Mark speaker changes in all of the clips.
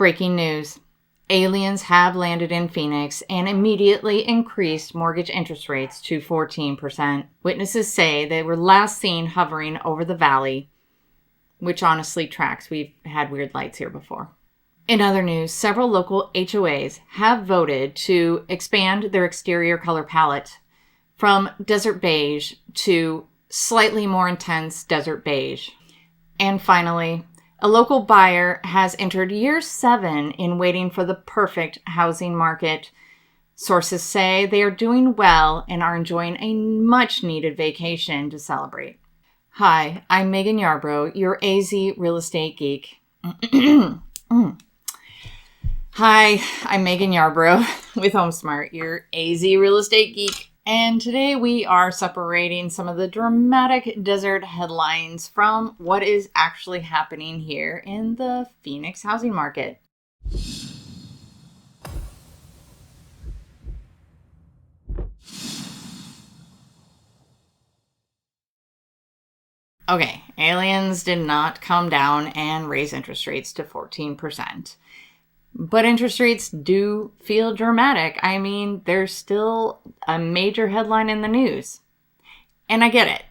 Speaker 1: Breaking news. Aliens have landed in Phoenix and immediately increased mortgage interest rates to 14%. Witnesses say they were last seen hovering over the valley, which honestly tracks. We've had weird lights here before. In other news, several local HOAs have voted to expand their exterior color palette from desert beige to slightly more intense desert beige. And finally, a local buyer has entered year 7 in waiting for the perfect housing market. Sources say they are doing well and are enjoying a much-needed vacation to celebrate. Hi, I'm Megan Yarbrough, your AZ real estate geek. Hi, I'm Megan Yarbrough with HomeSmart, your AZ real estate geek. And today we are separating some of the dramatic desert headlines from what is actually happening here in the Phoenix housing market. Okay, aliens did not come down and raise interest rates to 14%. But interest rates do feel dramatic. I mean, there's still a major headline in the news. And I get it.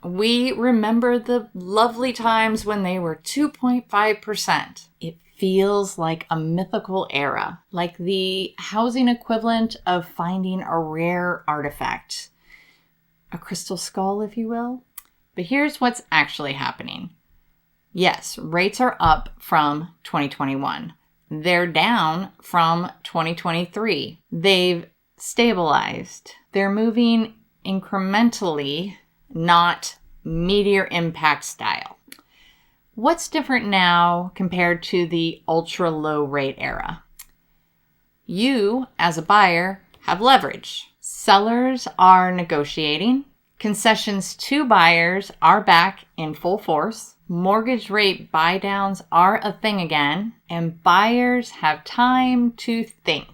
Speaker 1: We remember the lovely times when they were 2.5%. It feels like a mythical era, like the housing equivalent of finding a rare artifact. A crystal skull, if you will. But here's what's actually happening. Yes, rates are up from 2021. They're down from 2023. They've stabilized. They're moving incrementally, not meteor impact style. What's different now compared to the ultra low rate era? You, as a buyer, have leverage. Sellers are negotiating. Concessions to buyers are back in full force. Mortgage rate buy-downs are a thing again, and buyers have time to think.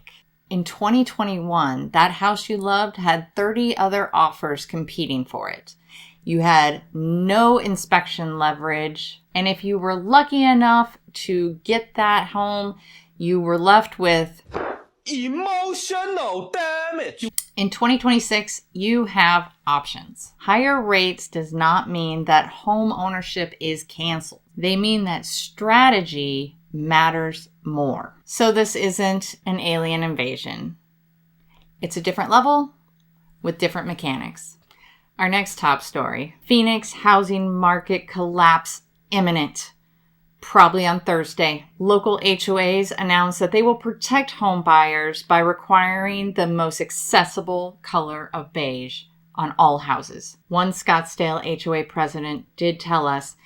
Speaker 1: In 2021, that house you loved had 30 other offers competing for it. You had no inspection leverage, and if you were lucky enough to get that home, you were left with emotional damage. In 2026, you have options. Higher rates does not mean that home ownership is canceled. They mean that strategy matters more. So this isn't an alien invasion. It's a different level with different mechanics. Our next top story. Phoenix housing market collapse imminent. Probably on Thursday, local HOAs announced that they will protect home buyers by requiring the most accessible color of beige on all houses. One Scottsdale HOA president did tell us,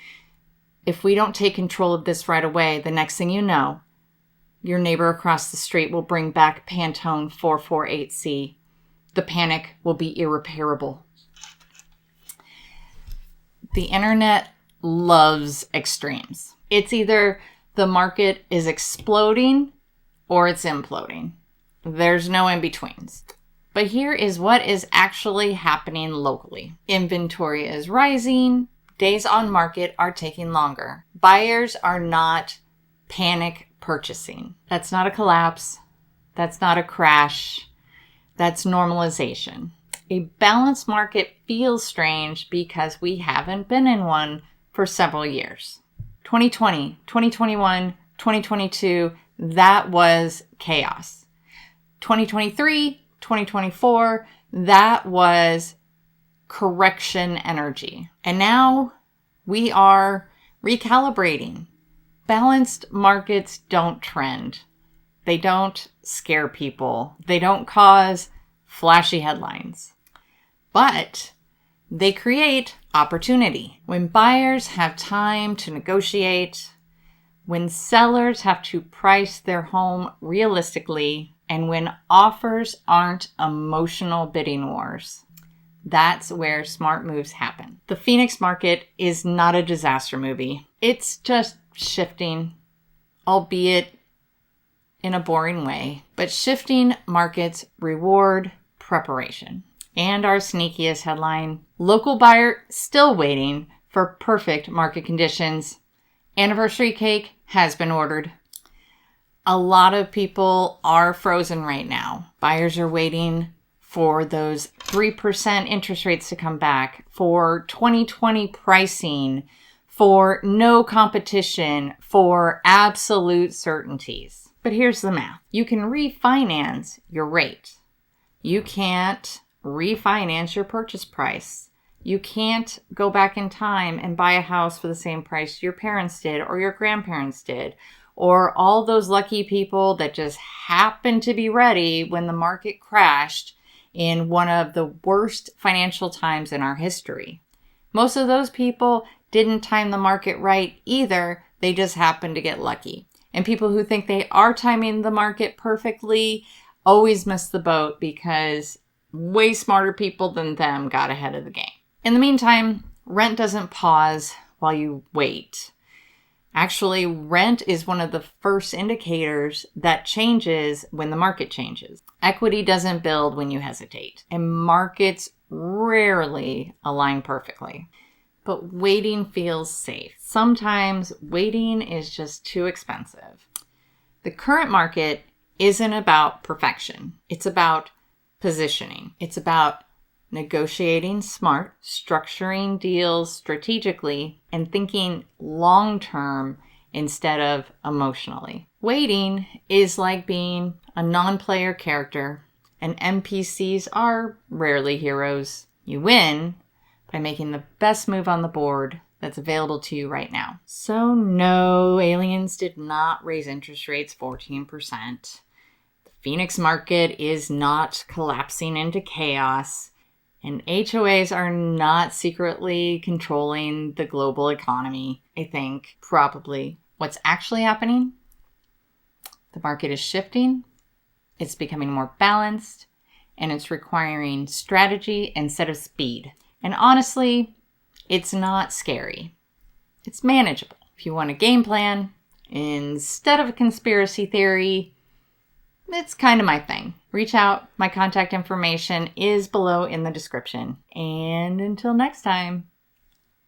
Speaker 1: if we don't take control of this right away, the next thing you know, your neighbor across the street will bring back Pantone 448C. The panic will be irreparable. The internet loves extremes. It's either the market is exploding or it's imploding. There's no in-betweens. But here is what is actually happening locally. Inventory is rising. Days on market are taking longer. Buyers are not panic purchasing. That's not a collapse. That's not a crash. That's normalization. A balanced market feels strange because we haven't been in one for several years. 2020, 2021, 2022, that was chaos. 2023, 2024, that was correction energy. And now we are recalibrating. Balanced markets don't trend. They don't scare people. They don't cause flashy headlines. But they create opportunity. When buyers have time to negotiate, when sellers have to price their home realistically, and when offers aren't emotional bidding wars, that's where smart moves happen. The Phoenix market is not a disaster movie. It's just shifting, albeit in a boring way. But shifting markets reward preparation. And our sneakiest headline, local buyer still waiting for perfect market conditions. Anniversary cake has been ordered. A lot of people are frozen right now. Buyers are waiting for those 3% interest rates to come back, for 2020 pricing, for no competition, for absolute certainties. But here's the math. You can refinance your rate. You can't refinance your purchase price. You can't go back in time and buy a house for the same price your parents did or your grandparents did, or all those lucky people that just happened to be ready when the market crashed in one of the worst financial times in our history. Most of those people didn't time the market right either. They just happened to get lucky. And people who think they are timing the market perfectly always miss the boat because way smarter people than them got ahead of the game. In the meantime, rent doesn't pause while you wait. Actually, rent is one of the first indicators that changes when the market changes. Equity doesn't build when you hesitate, and markets rarely align perfectly. But waiting feels safe. Sometimes waiting is just too expensive. The current market isn't about perfection. It's about positioning. It's about negotiating smart, structuring deals strategically, and thinking long-term instead of emotionally. Waiting is like being a non-player character, and NPCs are rarely heroes. You win by making the best move on the board that's available to you right now. So no, aliens did not raise interest rates 14%. The Phoenix market is not collapsing into chaos. And HOAs are not secretly controlling the global economy. I think probably what's actually happening, the market is shifting, it's becoming more balanced, and it's requiring strategy instead of speed. And honestly, it's not scary. It's manageable. If you want a game plan instead of a conspiracy theory, it's kind of my thing. Reach out. My contact information is below in the description. And until next time,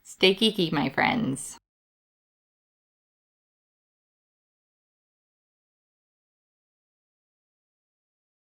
Speaker 1: stay geeky, my friends.